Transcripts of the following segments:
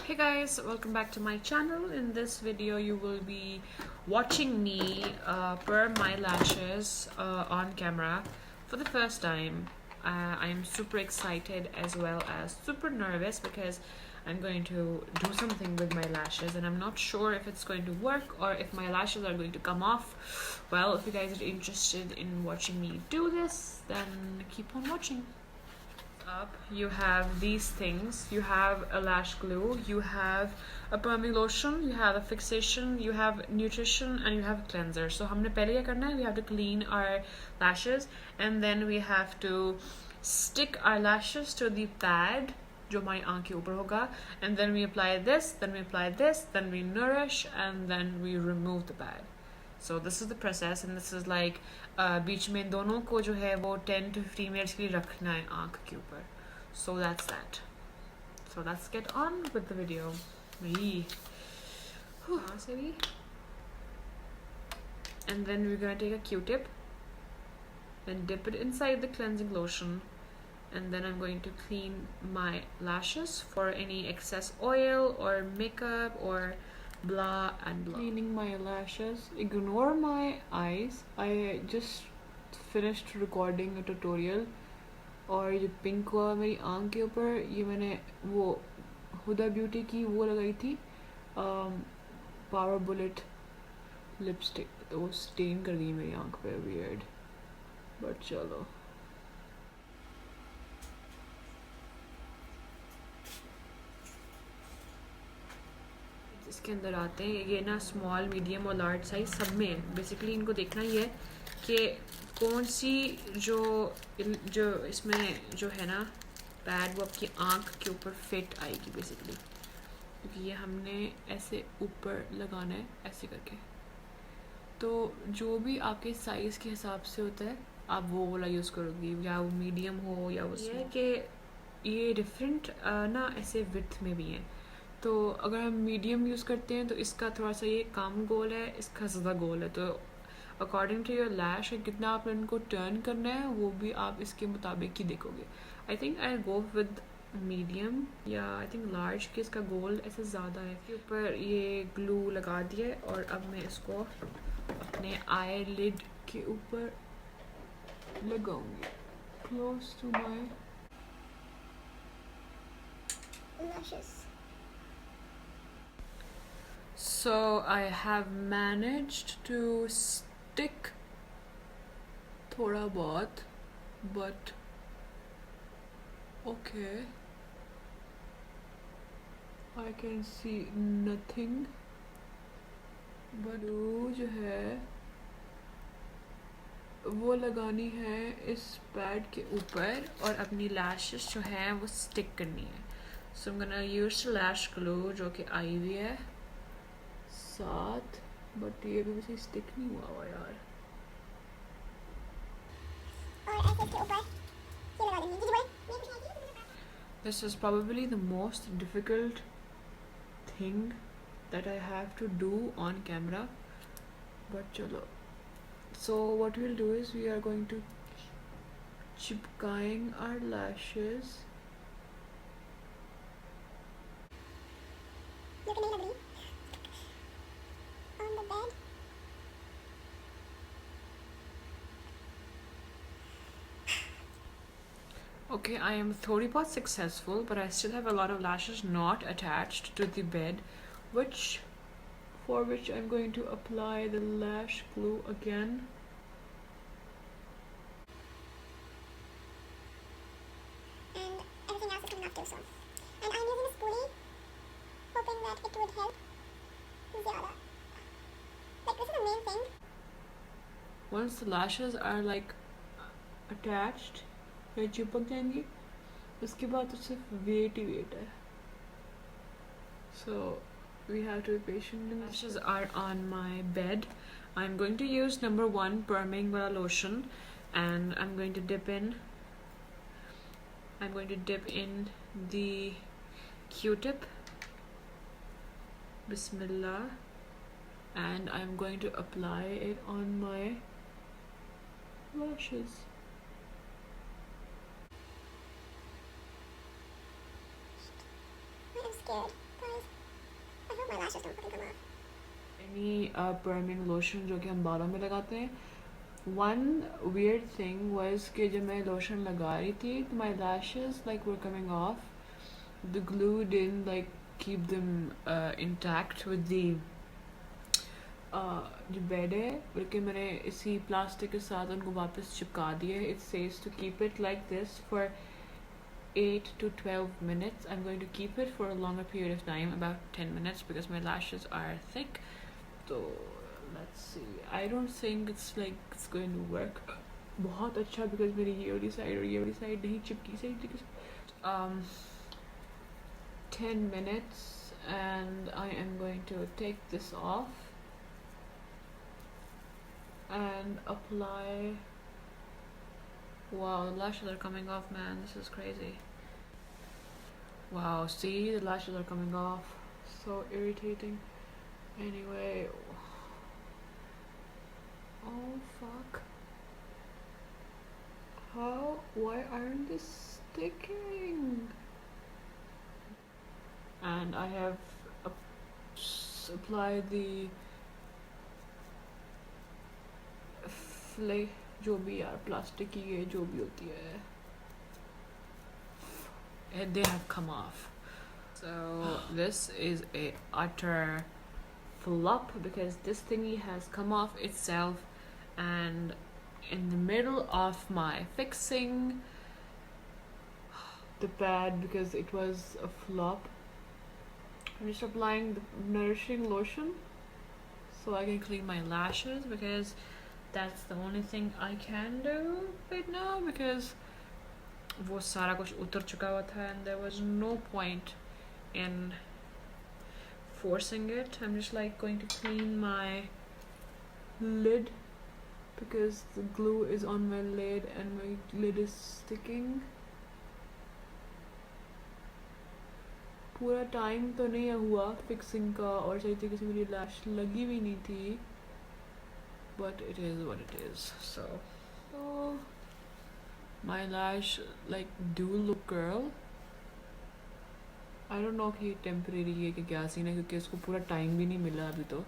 Hey guys, welcome back to my channel. In this video you will be watching me perm my lashes on camera for the first time. I'm super excited as well as super nervous because I'm going to do something with my lashes and I'm not sure if it's going to work or if my lashes are going to come off. Well, if you guys are interested in watching me do this, then keep on watching. Up, you have these things. You have a lash glue, you have a perming lotion, you have a fixation, you have nutrition, and you have a cleanser. So हमने पहले क्या करना है? We have to clean our lashes and then we have to stick our lashes to the pad जो हमारी आँख के ऊपर होगा, and then we apply this, then we apply this, then we nourish, and then we remove the pad. So this is the process and this is like बीच में दोनों को जो है वो 10 to 15 minutes के लिए रखना है आँख के ऊपर. So that's that. So let's get on with the video. And then we're gonna take a Q-tip and dip it inside the cleansing lotion, and then I'm going to clean my lashes for any excess oil or makeup or blah and blah. Cleaning my lashes. Ignore my eyes. I just finished recording a tutorial और ये pink हुआ मेरी आँख के ऊपर, ये मैंने वो हुदा ब्यूटी की वो लगाई थी पावर बुलेट लिपस्टिक, तो वो स्टेन कर गई मेरी आँख पे. वियर्ड, बट चलो. इसके अंदर आते हैं. ये ना स्मॉल, मीडियम और लार्ज साइज सब में है. बेसिकली इनको देखना ही है कि कौन सी जो इसमें जो है ना पैड वो आपकी आँख के ऊपर फिट आएगी बेसिकली, क्योंकि ये हमने ऐसे ऊपर लगाना है ऐसे करके. तो जो भी आपके साइज़ के हिसाब से होता है आप वो वाला यूज़ करोगी, या वो मीडियम हो या वो. ये है कि ये डिफरेंट ना ऐसे विड्थ में भी हैं. तो अगर हम मीडियम यूज़ करते हैं तो इसका थोड़ा सा ये कम गोल है, इसका ज़्यादा गोल है. तो अकॉर्डिंग टू योर लैश कितना आपने इनको टर्न करना है वो भी आप इसके मुताबिक ही देखोगे. I think I go with medium, या आई थिंक लार्ज के इसका गोल ऐसे ज़्यादा है. के ऊपर ये ग्लू लगा दिए और अब मैं इसको अपने आई लिड के ऊपर लगाऊंगी close to my lashes. So I have managed to stick थोड़ा बहुत, but okay, I can see nothing. but जो है वो लगानी है इस पैड के ऊपर और अपनी लैशेस जो है वो स्टिक करनी है. So I'm gonna use lash glue जो कि आई हुई है साथ, बट ये भी वैसे स्टिक नहीं हुआ यार. This is probably the most difficult thing that I have to do on camera, but chalo. So what we'll do is we are going to chipkaing our lashes. Okay, I am थोड़ी बहुत successful, but I still have a lot of lashes not attached to the bed, for which I'm going to apply the lash glue again. And everything else is coming off too, so. And I'm using a spoolie, hoping that it would help. Zyada. Like, this is the main thing. Once the lashes are like attached या चिपक जाएंगी, उसके बाद तो सिर्फ wait ही wait है. So we have to be patient. Lashes are on my bed. I'm going to use number 1 perming wala lotion, and I'm going to dip in the Q-tip. Bismillah. And I'm going to apply it on my lashes. I am scared, guys. my lashes don't fucking come off. Any perming lotion जो कि हम बालों में लगाते हैं. One weird thing was कि जब मैं lotion लगा रही थी तो my lashes like were coming off. The glue didn't like keep them intact with the जो बेड है बल्कि मैंने इसी प्लास्टिक के साथ उनको वापस चिपका दिए. It says to keep it like this for 8 to 12 minutes. I'm going to keep it for a longer period of time, about 10 minutes, because my lashes are thick. So let's see. I don't think it's like it's going to work बहुत अच्छा, because मेरी ये वाली side और ये वाली side नहीं चिपकी सही. 10 minutes and I am going to take this off and apply. Wow, the lashes are coming off, man. This is crazy. Wow, see, the lashes are coming off. So irritating. Anyway. Oh, fuck. How? Why aren't they sticking? And I have applied the जो भी यार plastic की है जो भी होती है, and they have come off. So this is a utter flop because this thingy has come off itself, and in the middle of my fixing the pad, because it was a flop, I'm just applying the nourishing lotion so I can clean my lashes, because that's the only thing I can do right now, because वो सारा कुछ उतर चुका हुआ था and there was no point in forcing it. I'm just like going to clean my lid because the glue is on my lid and my lid is sticking. पूरा time तो नहीं हुआ फिक्सिंग का और सही तरीके से मेरी लैश लगी भी नहीं थी, but it is what it is. So my lash like do look girl. I don't know कि ये temporary है कि क्या सीन है, क्योंकि इसको पूरा टाइम भी नहीं मिला अभी तो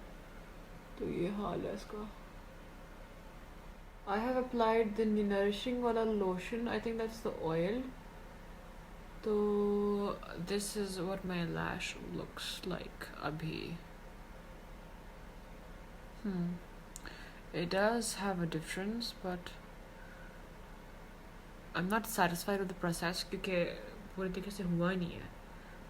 ये हाल है इसका. I have applied the nourishing वाला lotion. I think that's the oil. So this is what my lash looks like abhi. It does have a difference, but I'm not satisfied with the process क्योंकि पूरी तरीके से हुआ नहीं है,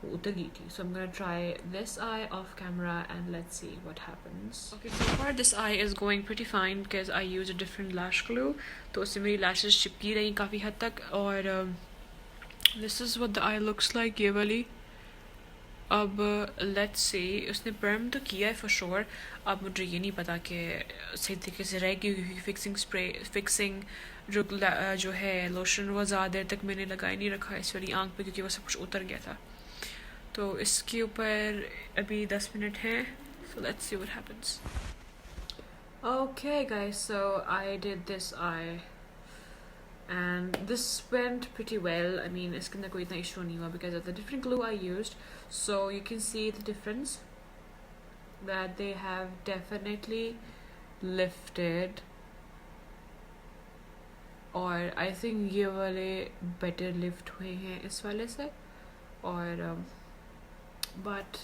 वो उतर गई थी. So I'm gonna try this eye off camera and let's see what happens. Okay, so far this eye is going pretty fine because I used a different lash glue, तो उससे मेरी lashes चिपकी रही काफ़ी हद तक. और this is what the eye looks like, ये वाली. अब let's see, उसने perm तो किया है for sure. अब मुझे ये नहीं पता कि सही तरीके से रहेगी, क्योंकि फिक्सिंग जो है लोशन वो ज़्यादा देर तक मैंने लगाई नहीं रखा इस वाली आँख पे, क्योंकि वो सब कुछ उतर गया था. तो इसके ऊपर अभी 10 मिनट हैं. So let's see what happens. Okay guys, so I did this eye and this went pretty well. I mean, इसके अंदर कोई इतना issue नहीं हुआ because of the different glue I used. So you can see the difference that they have definitely lifted. और I think ये वाले better lift हुए हैं इस वाले से. और but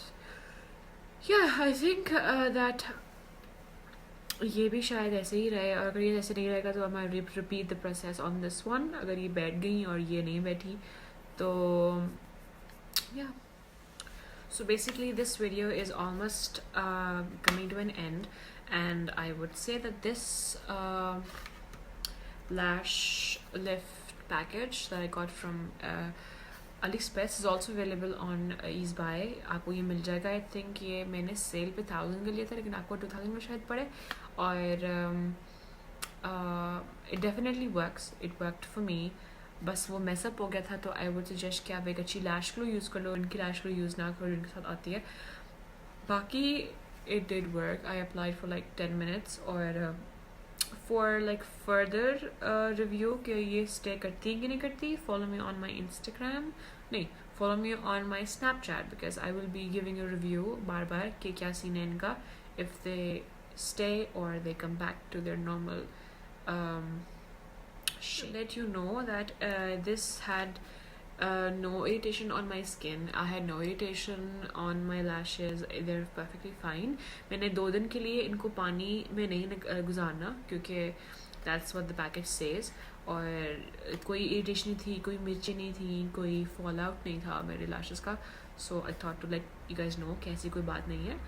yeah, I think that ये भी शायद ऐसे ही रहे, और अगर ये ऐसे नहीं रहेगा तो मैं repeat the process on this one. अगर ये बैठ गई और ये नहीं बैठी तो yeah. So basically this video is almost coming to an end, and I would say that this lash lift package that I got from AliExpress is also available on EaseBuy. आपको ये मिल जाएगा. I think ये मैंने cell पे 1000 का लिया था, लेकिन आपको 2000 में शायद पड़े. और it definitely works. It worked for me. बस वो मैसअप हो गया था, तो आई वुड सजेस्ट कि आप एक अच्छी लैश ग्लू यूज़ कर लो. इनकी लैश ग्लू यूज़ ना करो, इनके साथ आती है. बाकी it did work. I applied for like 10 minutes. और for like further review कि ये stay करती है कि नहीं करती, follow me on my Instagram. नहीं, follow me on my Snapchat because I will be giving a review बार बार कि क्या scene है इनका, if they stay or they come back to their normal shape. Let you know that this had no irritation on my skin. I had no irritation on my lashes. They're perfectly fine. मैंने 2 दिन के लिए इनको पानी में नहीं गुजारना क्योंकि that's what the package says. और कोई इरिटेशन नहीं थी, कोई मिर्ची नहीं थी, कोई फॉल आउट नहीं था मेरे लैशेस का. So I thought to let you guys know कि ऐसी कोई बात नहीं है,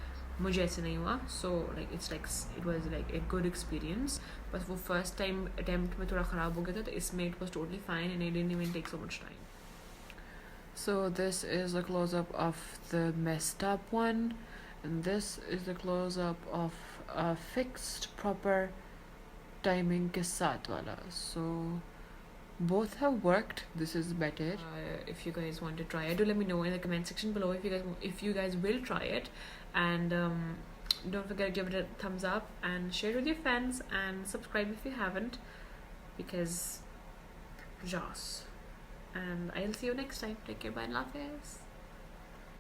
मुझे ऐसे नहीं हुआ. So like it was like a good experience. बस वो फर्स्ट टाइम अटैम्प्ट में थोड़ा ख़राब हो गया था, तो इसमें it was totally fine and it didn't even take so much time. So this is a close-up of the messed up one, and this is the close-up of a fixed proper timing के साथ वाला. So both have worked. This is better. If you guys want to try it, do let me know in the comment section below if you guys will try it, and don't forget to give it a thumbs up and share it with your friends and subscribe if you haven't, because Joss. And I'll see you next time. Take care. Bye. Love.